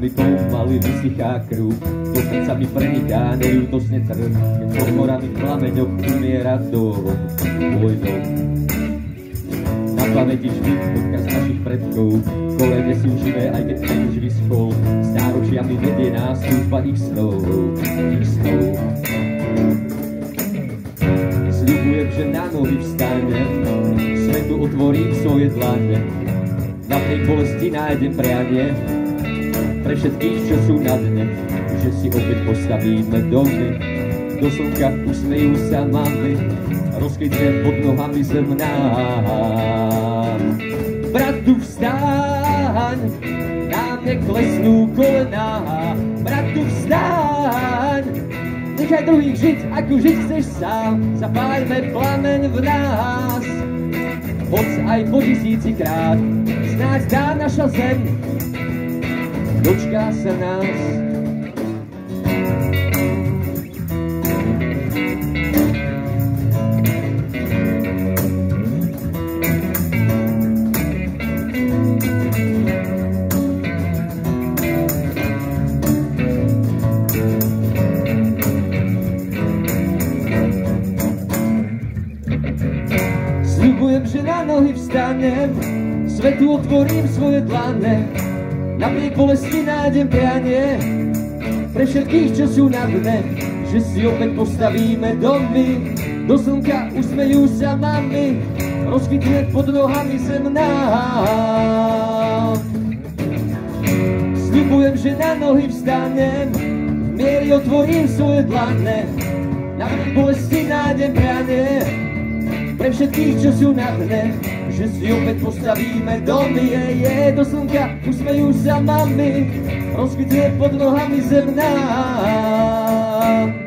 mi pomaly vysychá krv, do srdca mi preniká neľútosne trv, keď pod horami plameňok umiera dom, môj dom. Na planete vždy odkaz našich predkov, kolene sú živé, aj keď ten už vyschol, stáročiami vedie nás túžba ich snov, ich snov. Sľubujem, že na nohy vstanem, svetu otvorím svoje dlane, na tej bolesti nájdem prianie, pre všetkých, čo sú na dne, že si opäť postavíme domy, do slnka usmejú sa mamy, rozkytne pod nohami zem nám. Bratu, vstaň, nám neklesnú kolená, bratu, vstaň, nechaj druhých žiť, ako žiť chceš sám, zapáľme plameň v nás, hoď aj po 1000-krát, snáď dá naša zem, dočká sa nás. Sľubujem, že na nohy vstanem, svetu otvorím svoje dlane, napriek bolesti nájdem prianie, pre všetkých, čo sú na dne, že si opäť postavíme domy, do slnka usmejú sa mamy, rozkytne pod nohami zem nám. Sľubujem, že na nohy vstanem, v miery otvorím svoje dlane, napriek bolesti nájdem prianie, pre všetkých, čo sú na dne, že si opäť postavíme domy, do slnka usmejú sa mamy, rozkytne pod nohami zem nám.